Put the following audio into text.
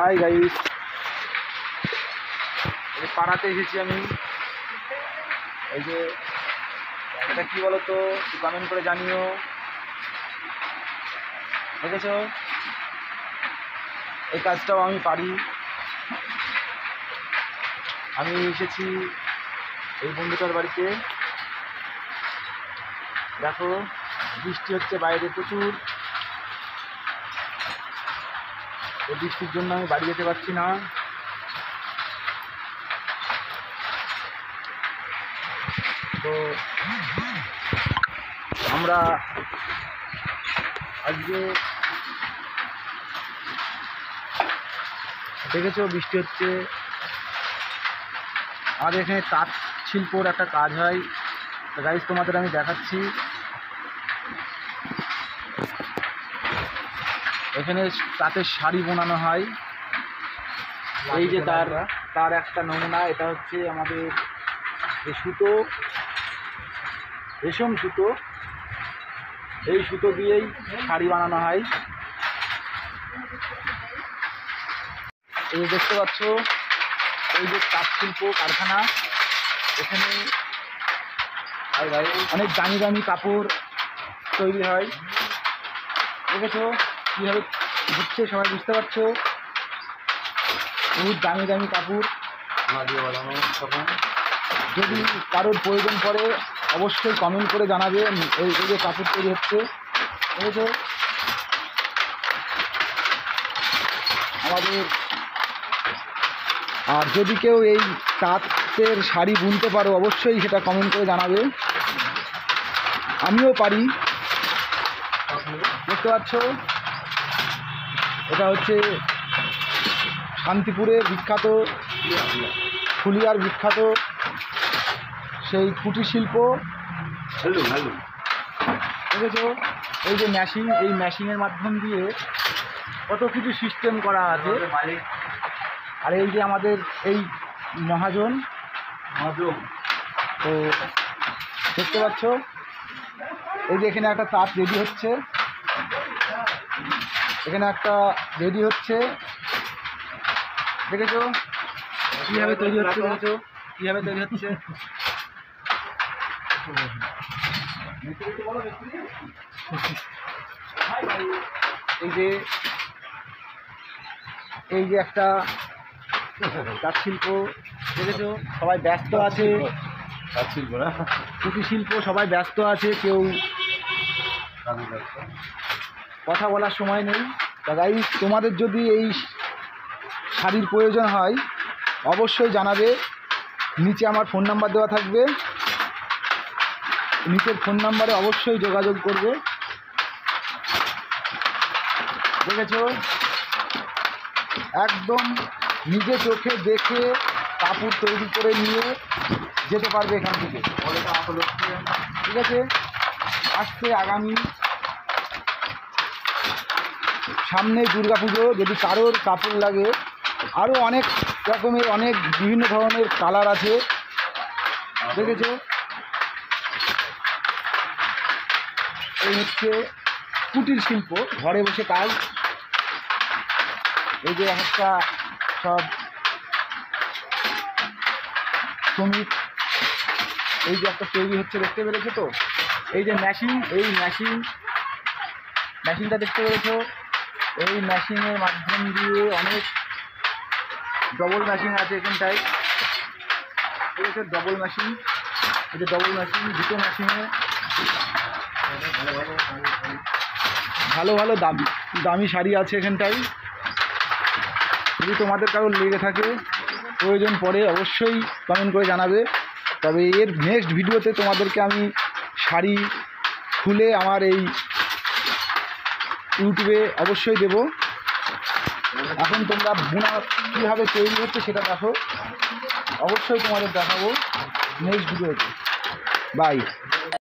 Hi guys, পাড়াতে এসেছি আমি। এই যে এটা কি বলো তো, কমেন্ট করে জানিও। দেখেছ, এই কাজটাও আমি পারি। আমি এসেছি এই বন্ধুটার বাড়িতে। দেখো, বৃষ্টি হচ্ছে বাইরে প্রচুর। এই বৃষ্টির জন্য আমি বাড়ি যেতে পারছি না। তো আমরা আজকে দেখেছো বৃষ্টি হচ্ছে। আমাদের এখানে তাঁত শিল্পর একটা কাজ হয়। তো গাইস, তোমাদের আমি দেখাচ্ছি। এখানে তাঁতের শাড়ি বানানো হয়। এই যে তার একটা নমুনা। এটা হচ্ছে আমাদের যে সুতো, রেশম সুতো। এই সুতো দিয়েই শাড়ি বানানো হয়। এই দেখতে পাচ্ছ, এই যে তাঁত শিল্প কারখানা। এখানে অনেক দামি দামি কাপড় তৈরি হয়। দেখেছো কীভাবে হচ্ছে, সবাই বুঝতে পারছো। বহুত দামি দামি কাপড় দিয়ে বানানো। তখন যদি কারোর প্রয়োজন পড়ে অবশ্যই কমেন্ট করে জানাবে। এই যে কাপড় তৈরি হচ্ছে, দেখেছো। আমাদের আর যদি কেউ এই তাঁতের শাড়ি বুনতে পারো অবশ্যই সেটা কমেন্ট করে জানাবে। আমিও পারি। দেখতে পাচ্ছ, এটা হচ্ছে শান্তিপুরের বিখ্যাত, ফুলিয়ার বিখ্যাত সেই কুটির শিল্প। দেখেছো, এই যে মেশিন, এই মেশিনের মাধ্যম দিয়ে কত কিছু সিস্টেম করা আছে। আর এই যে আমাদের এই মহাজন, তো দেখতে পাচ্ছ, এই যে এখানে একটা তাঁত রেডি হচ্ছে। এখানে একটা রেডি হচ্ছে। দেখেছো কীভাবে তৈরি হচ্ছে, দেখেছো কীভাবে তৈরি হচ্ছে। এই যে একটা তাঁত শিল্প। দেখেছো, সবাই ব্যস্ত আছে। তাঁত শিল্প না, কুটির শিল্প, সবাই ব্যস্ত আছে। কেউ কথা বলার সময় নেই। তা গাইস, তোমাদের যদি এই শাড়ির প্রয়োজন হয় অবশ্যই জানাবে। নিচে আমার ফোন নাম্বার দেওয়া থাকবে। নিচের ফোন নাম্বারে অবশ্যই যোগাযোগ করবে। দেখেছো, একদম নিজে চোখে দেখে কাপড় তৈরি করে নিয়ে যেতে পারবে এখান থেকে। ঠিক আছে, আসছে আগামী সামনে দুর্গাপুজো। যদি কারোর কাপড় লাগে, আরও অনেক রকমের, অনেক বিভিন্ন ধরনের কালার আছে। দেখেছো, এই হচ্ছে কুটির শিল্প, ঘরে বসে কাজ। এই যে একটা সব শ্রমিক, এই যে একটা তৈরি হচ্ছে, দেখতে পেরেছো তো। এই যে মেশিন, এই মেশিনটা দেখতে পেরেছো। এই মেশিনের মাধ্যম দিয়ে অনেক ডবল মেশিন আছে এখানটায়। ঠিক আছে, ডবল মেশিন। এই যে ডবল মেশিন, দুটো মেশিনে ভালো ভালো দামি শাড়ি আছে এখানটায়। যদি তোমাদের কারোর লেগে থাকে, প্রয়োজন পড়ে, অবশ্যই কমেন্ট করে জানাবে। তবে এর নেক্সট ভিডিওতে তোমাদেরকে আমি শাড়ি খুলে আমার এই ইউটিউবে অবশ্যই দেব। এখন তোমরা বোনা কীভাবে তৈরি হচ্ছে সেটা দেখো, অবশ্যই তোমাদের দেখাবো নেক্সট ভিডিওতে। বাই।